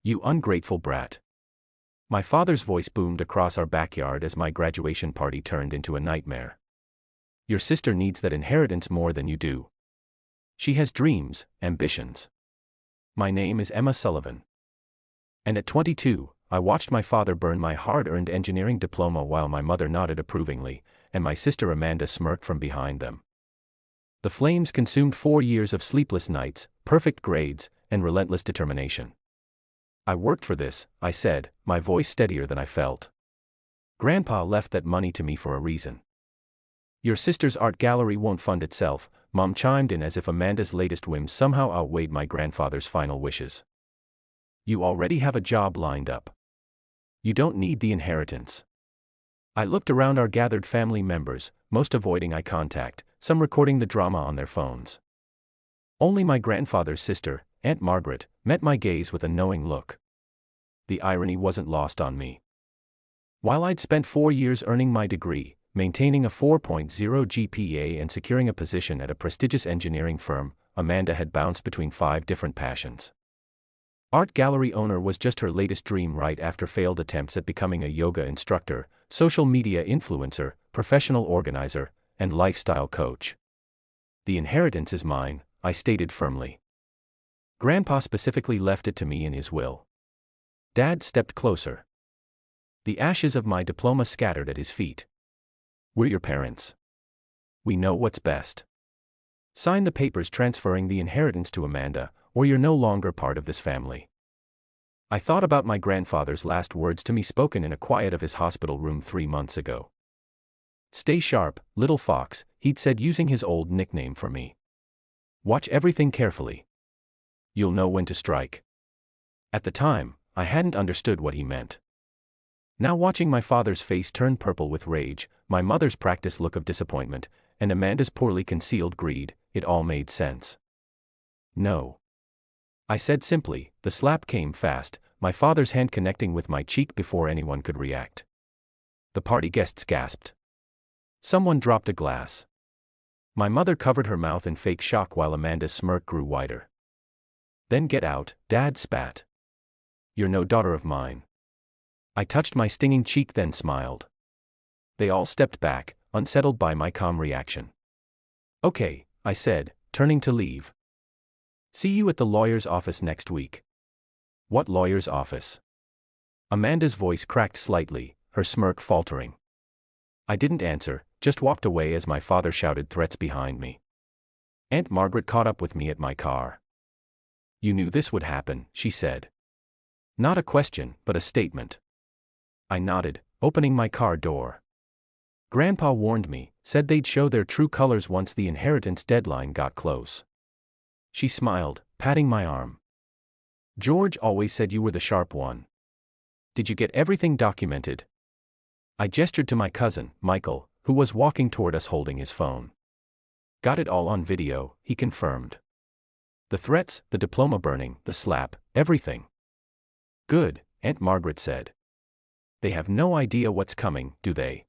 You ungrateful brat. My father's voice boomed across our backyard as my graduation party turned into a nightmare. Your sister needs that inheritance more than you do. She has dreams, ambitions. My name is Emma Sullivan. And at 22, I watched my father burn my hard-earned engineering diploma while my mother nodded approvingly, and my sister Amanda smirked from behind them. The flames consumed 4 years of sleepless nights, perfect grades, and relentless determination. I worked for this, I said, my voice steadier than I felt. Grandpa left that money to me for a reason. Your sister's art gallery won't fund itself, Mom chimed in as if Amanda's latest whims somehow outweighed my grandfather's final wishes. You already have a job lined up. You don't need the inheritance. I looked around our gathered family members, most avoiding eye contact, some recording the drama on their phones. Only my grandfather's sister, Aunt Margaret, met my gaze with a knowing look. The irony wasn't lost on me. While I'd spent 4 years earning my degree, maintaining a 4.0 GPA and securing a position at a prestigious engineering firm, Amanda had bounced between 5 different passions. Art gallery owner was just her latest dream right after failed attempts at becoming a yoga instructor, social media influencer, professional organizer, and lifestyle coach. The inheritance is mine, I stated firmly. Grandpa specifically left it to me in his will. Dad stepped closer. The ashes of my diploma scattered at his feet. We're your parents. We know what's best. Sign the papers transferring the inheritance to Amanda, or you're no longer part of this family. I thought about my grandfather's last words to me spoken in a quiet of his hospital room 3 months ago. Stay sharp, little fox, he'd said using his old nickname for me. Watch everything carefully. You'll know when to strike. At the time, I hadn't understood what he meant. Now watching my father's face turn purple with rage, my mother's practiced look of disappointment, and Amanda's poorly concealed greed, it all made sense. No. I said simply, the slap came fast, my father's hand connecting with my cheek before anyone could react. The party guests gasped. Someone dropped a glass. My mother covered her mouth in fake shock while Amanda's smirk grew wider. Then get out, Dad spat. You're no daughter of mine. I touched my stinging cheek then smiled. They all stepped back, unsettled by my calm reaction. Okay, I said, turning to leave. See you at the lawyer's office next week. What lawyer's office? Amanda's voice cracked slightly, her smirk faltering. I didn't answer, just walked away as my father shouted threats behind me. Aunt Margaret caught up with me at my car. You knew this would happen, she said. Not a question, but a statement. I nodded, opening my car door. Grandpa warned me, said they'd show their true colors once the inheritance deadline got close. She smiled, patting my arm. George always said you were the sharp one. Did you get everything documented? I gestured to my cousin, Michael, who was walking toward us holding his phone. Got it all on video, he confirmed. The threats, the diploma burning, the slap, everything. Good, Aunt Margaret said. They have no idea what's coming, do they?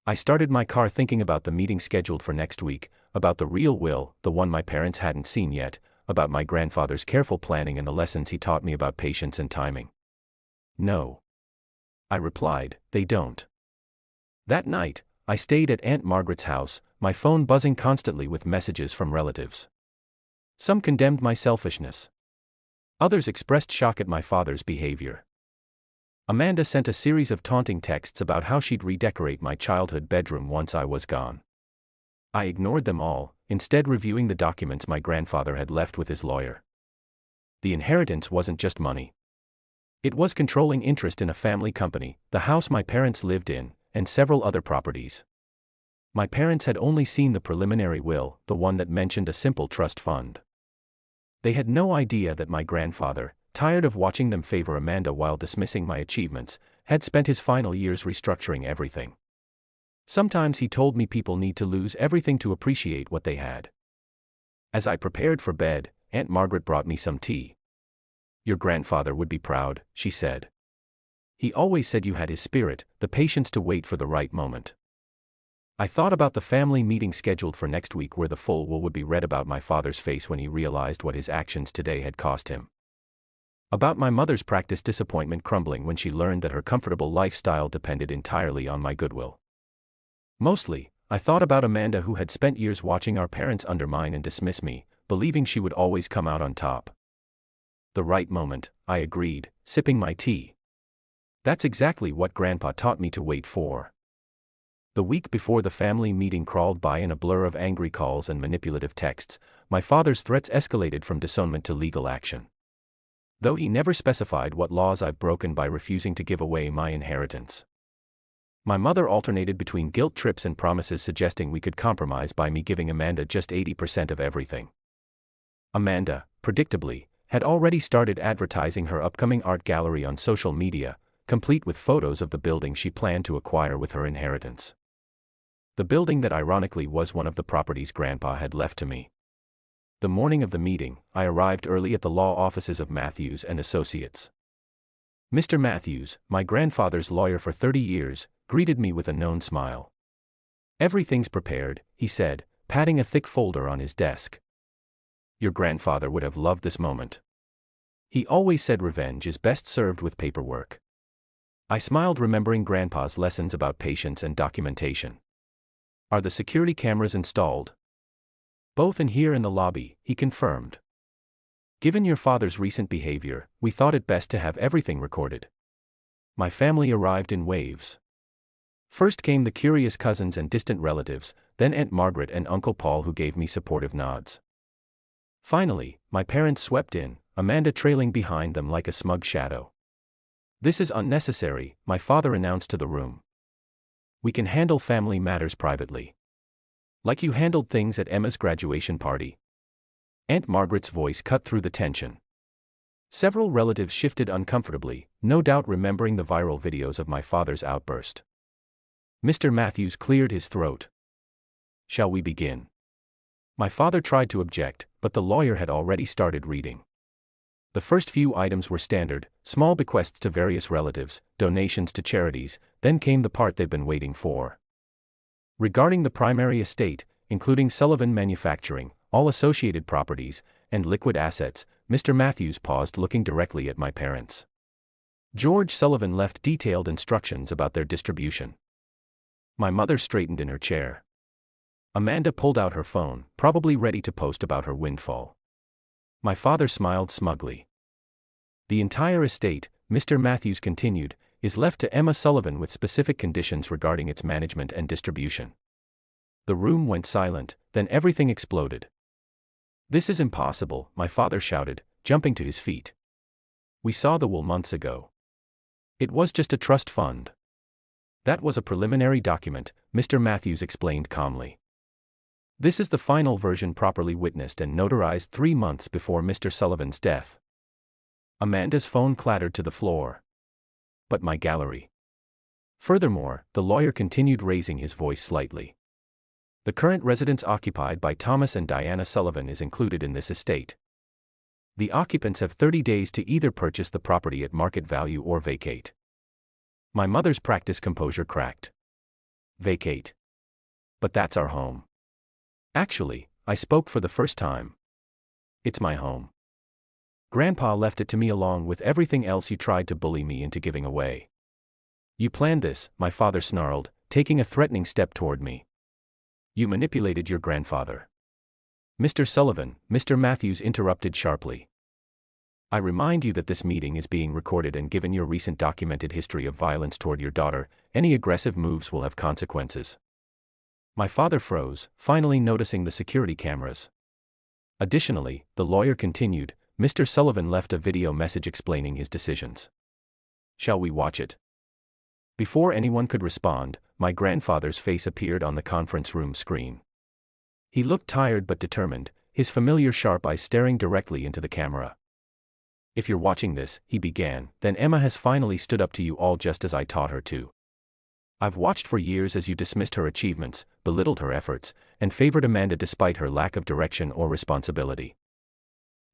I started my car thinking about the meeting scheduled for next week, about the real will, the one my parents hadn't seen yet, about my grandfather's careful planning and the lessons he taught me about patience and timing. No. I replied, they don't. That night, I stayed at Aunt Margaret's house, my phone buzzing constantly with messages from relatives. Some condemned my selfishness. Others expressed shock at my father's behavior. Amanda sent a series of taunting texts about how she'd redecorate my childhood bedroom once I was gone. I ignored them all, instead reviewing the documents my grandfather had left with his lawyer. The inheritance wasn't just money. It was controlling interest in a family company, the house my parents lived in, and several other properties. My parents had only seen the preliminary will, the one that mentioned a simple trust fund. They had no idea that my grandfather, tired of watching them favor Amanda while dismissing my achievements, had spent his final years restructuring everything. Sometimes he told me people need to lose everything to appreciate what they had. As I prepared for bed, Aunt Margaret brought me some tea. Your grandfather would be proud, she said. He always said you had his spirit, the patience to wait for the right moment. I thought about the family meeting scheduled for next week where the full will would be read about my father's face when he realized what his actions today had cost him. About my mother's practice, disappointment crumbling when she learned that her comfortable lifestyle depended entirely on my goodwill. Mostly, I thought about Amanda, who had spent years watching our parents undermine and dismiss me, believing she would always come out on top. The right moment, I agreed, sipping my tea. That's exactly what Grandpa taught me to wait for. The week before the family meeting crawled by in a blur of angry calls and manipulative texts. My father's threats escalated from disownment to legal action. Though he never specified what laws I've broken by refusing to give away my inheritance. My mother alternated between guilt trips and promises suggesting we could compromise by me giving Amanda just 80% of everything. Amanda, predictably, had already started advertising her upcoming art gallery on social media, complete with photos of the building she planned to acquire with her inheritance. The building that ironically was one of the properties Grandpa had left to me. The morning of the meeting, I arrived early at the law offices of Matthews and Associates. Mr. Matthews, my grandfather's lawyer for 30 years, greeted me with a known smile. "Everything's prepared," he said, patting a thick folder on his desk. "Your grandfather would have loved this moment. He always said revenge is best served with paperwork." I smiled, remembering Grandpa's lessons about patience and documentation. "Are the security cameras installed?" "Both in here and the lobby," he confirmed. "Given your father's recent behavior, we thought it best to have everything recorded." My family arrived in waves. First came the curious cousins and distant relatives, then Aunt Margaret and Uncle Paul, who gave me supportive nods. Finally, my parents swept in, Amanda trailing behind them like a smug shadow. "This is unnecessary," my father announced to the room. "We can handle family matters privately. Like you handled things at Emma's graduation party." Aunt Margaret's voice cut through the tension. Several relatives shifted uncomfortably, no doubt remembering the viral videos of my father's outburst. Mr. Matthews cleared his throat. "Shall we begin?" My father tried to object, but the lawyer had already started reading. The first few items were standard, small bequests to various relatives, donations to charities, then came the part they've been waiting for. Regarding the primary estate, including Sullivan Manufacturing, all associated properties, and liquid assets, Mr. Matthews paused, looking directly at my parents. George Sullivan left detailed instructions about their distribution. My mother straightened in her chair. Amanda pulled out her phone, probably ready to post about her windfall. My father smiled smugly. "The entire estate," Mr. Matthews continued, "is left to Emma Sullivan with specific conditions regarding its management and distribution." The room went silent, then everything exploded. "This is impossible," my father shouted, jumping to his feet. "We saw the will months ago. It was just a trust fund." "That was a preliminary document," Mr. Matthews explained calmly. "This is the final version, properly witnessed and notarized 3 months before Mr. Sullivan's death." Amanda's phone clattered to the floor. "But my gallery." Furthermore, the lawyer continued, raising his voice slightly. "The current residence occupied by Thomas and Diana Sullivan is included in this estate. The occupants have 30 days to either purchase the property at market value or vacate." My mother's practice composure cracked. "Vacate? But that's our home." "Actually," I spoke for the first time. "It's my home. Grandpa left it to me along with everything else you tried to bully me into giving away." "You planned this," my father snarled, taking a threatening step toward me. "You manipulated your grandfather." "Mr. Sullivan," Mr. Matthews interrupted sharply. "I remind you that this meeting is being recorded, and given your recent documented history of violence toward your daughter, any aggressive moves will have consequences." My father froze, finally noticing the security cameras. Additionally, the lawyer continued, "Mr. Sullivan left a video message explaining his decisions. Shall we watch it?" Before anyone could respond, my grandfather's face appeared on the conference room screen. He looked tired but determined, his familiar sharp eyes staring directly into the camera. "If you're watching this," he began, "then Emma has finally stood up to you all just as I taught her to. I've watched for years as you dismissed her achievements, belittled her efforts, and favored Amanda despite her lack of direction or responsibility."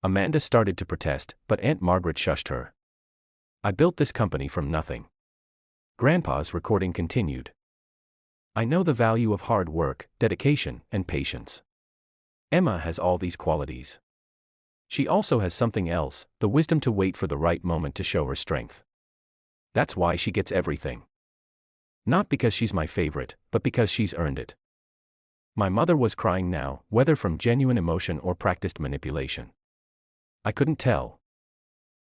Amanda started to protest, but Aunt Margaret shushed her. "I built this company from nothing." Grandpa's recording continued. "I know the value of hard work, dedication, and patience. Emma has all these qualities. She also has something else, the wisdom to wait for the right moment to show her strength. That's why she gets everything. Not because she's my favorite, but because she's earned it. My mother was crying now, whether from genuine emotion or practiced manipulation. I couldn't tell.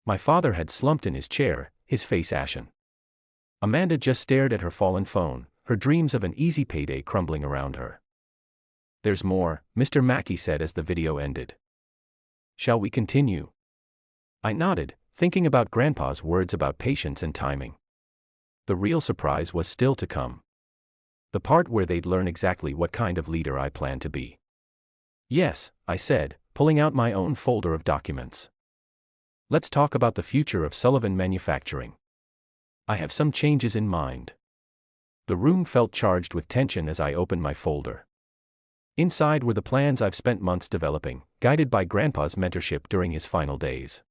My father had slumped in his chair, his face ashen. Amanda just stared at her fallen phone, her dreams of an easy payday crumbling around her. "There's more," Mr. Mackey said as the video ended. "Shall we continue?" I nodded, thinking about Grandpa's words about patience and timing. The real surprise was still to come. The part where they'd learn exactly what kind of leader I plan to be. "Yes," I said, pulling out my own folder of documents. "Let's talk about the future of Sullivan Manufacturing. I have some changes in mind." The room felt charged with tension as I opened my folder. Inside were the plans I've spent months developing, guided by Grandpa's mentorship during his final days.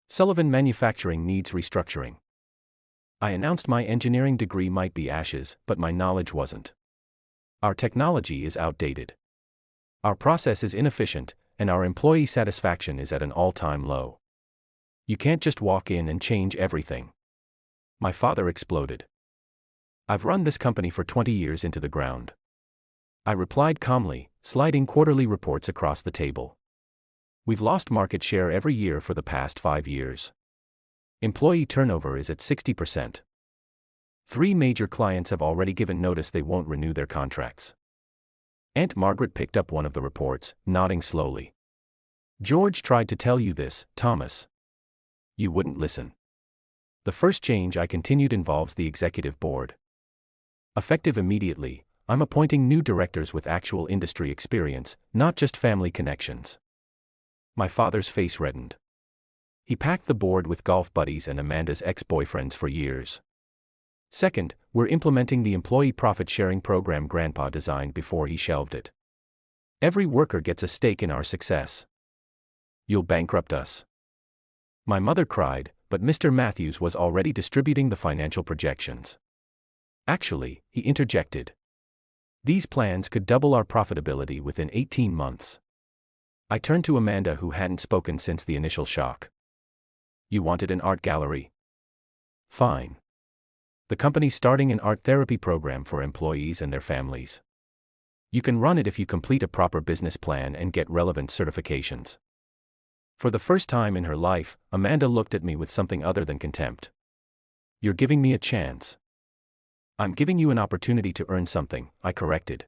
Sullivan Manufacturing needs restructuring. I announced my engineering degree might be ashes, but my knowledge wasn't. Our technology is outdated. Our process is inefficient, and our employee satisfaction is at an all-time low. You can't just walk in and change everything. My father exploded. "I've run this company for 20 years into the ground." I replied calmly, sliding quarterly reports across the table. "We've lost market share every year for the past 5 years. Employee turnover is at 60%. 3 major clients have already given notice they won't renew their contracts." Aunt Margaret picked up one of the reports, nodding slowly. "George tried to tell you this, Thomas. You wouldn't listen." "The first change," I continued, "involves the executive board. Effective immediately, I'm appointing new directors with actual industry experience, not just family connections." My father's face reddened. He packed the board with golf buddies and Amanda's ex-boyfriends for years. "Second, we're implementing the employee profit-sharing program Grandpa designed before he shelved it. Every worker gets a stake in our success." "You'll bankrupt us." My mother cried, but Mr. Matthews was already distributing the financial projections. "Actually," he interjected, "these plans could double our profitability within 18 months. I turned to Amanda, who hadn't spoken since the initial shock. "You wanted an art gallery? Fine. The company's starting an art therapy program for employees and their families. You can run it if you complete a proper business plan and get relevant certifications." For the first time in her life, Amanda looked at me with something other than contempt. "You're giving me a chance." "I'm giving you an opportunity to earn something," I corrected.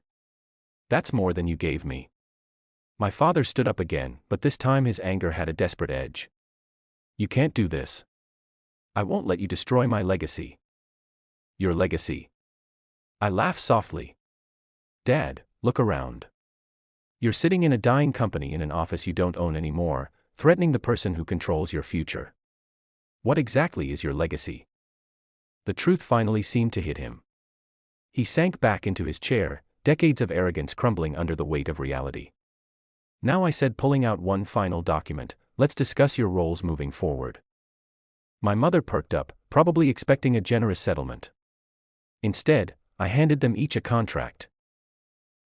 "That's more than you gave me." My father stood up again, but this time his anger had a desperate edge. "You can't do this. I won't let you destroy my legacy." "Your legacy?" I laughed softly. "Dad, look around. You're sitting in a dying company in an office you don't own anymore, threatening the person who controls your future. What exactly is your legacy?" The truth finally seemed to hit him. He sank back into his chair, decades of arrogance crumbling under the weight of reality. "Now," I said, pulling out one final document, "let's discuss your roles moving forward." My mother perked up, probably expecting a generous settlement. Instead, I handed them each a contract.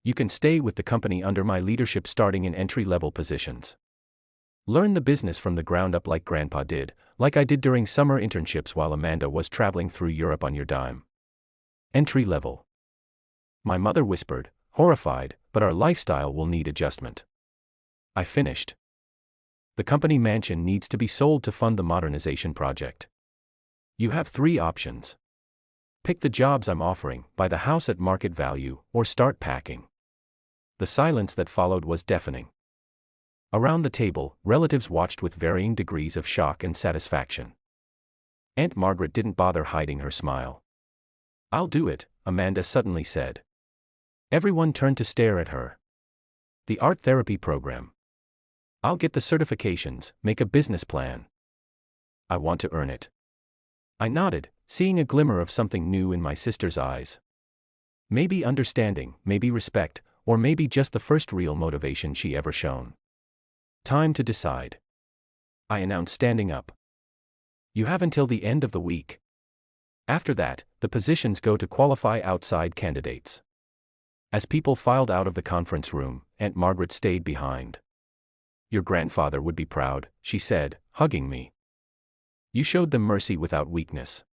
"You can stay with the company under my leadership, starting in entry-level positions. Learn the business from the ground up like Grandpa did, like I did during summer internships while Amanda was traveling through Europe on your dime." "Entry-level?" My mother whispered, horrified, "but our lifestyle will need adjustment." I finished. "The company mansion needs to be sold to fund the modernization project. You have 3 options. Pick the jobs I'm offering, buy the house at market value, or start packing." The silence that followed was deafening. Around the table, relatives watched with varying degrees of shock and satisfaction. Aunt Margaret didn't bother hiding her smile. "I'll do it," Amanda suddenly said. Everyone turned to stare at her. "The art therapy program. I'll get the certifications, make a business plan. I want to earn it." I nodded, seeing a glimmer of something new in my sister's eyes. Maybe understanding, maybe respect, or maybe just the first real motivation she ever shown. "Time to decide," I announced, standing up. "You have until the end of the week. After that, the positions go to qualify outside candidates." As people filed out of the conference room, Aunt Margaret stayed behind. Your grandfather would be proud, she said, hugging me. You showed them mercy without weakness.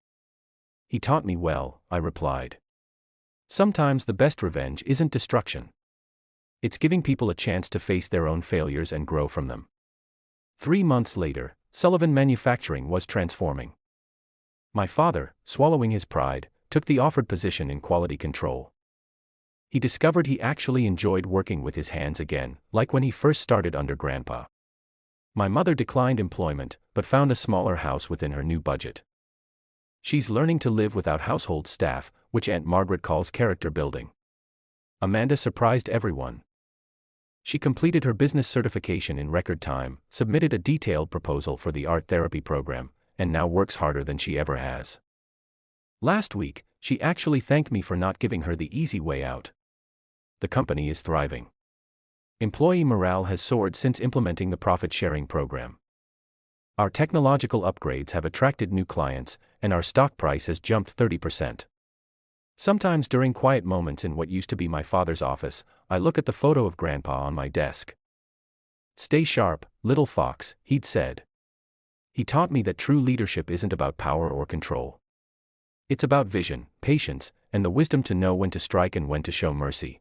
He taught me well, I replied. Sometimes the best revenge isn't destruction. It's giving people a chance to face their own failures and grow from them. 3 months later, Sullivan Manufacturing was transforming. My father, swallowing his pride, took the offered position in quality control. He discovered he actually enjoyed working with his hands again, like when he first started under Grandpa. My mother declined employment, but found a smaller house within her new budget. She's learning to live without household staff, which Aunt Margaret calls character building. Amanda surprised everyone. She completed her business certification in record time, submitted a detailed proposal for the art therapy program, and now works harder than she ever has. Last week, she actually thanked me for not giving her the easy way out. The company is thriving. Employee morale has soared since implementing the profit-sharing program. Our technological upgrades have attracted new clients, and our stock price has jumped 30%. Sometimes during quiet moments in what used to be my father's office, I look at the photo of Grandpa on my desk. Stay sharp, little fox, he'd said. He taught me that true leadership isn't about power or control. It's about vision, patience, and the wisdom to know when to strike and when to show mercy.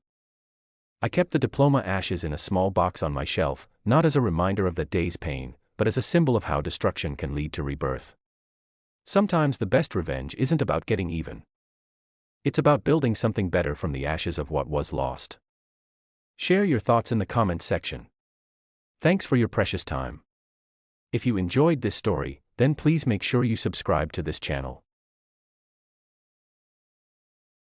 I kept the diploma ashes in a small box on my shelf, not as a reminder of that day's pain, but as a symbol of how destruction can lead to rebirth. Sometimes the best revenge isn't about getting even. It's about building something better from the ashes of what was lost. Share your thoughts in the comments section. Thanks for your precious time. If you enjoyed this story, then please make sure you subscribe to this channel.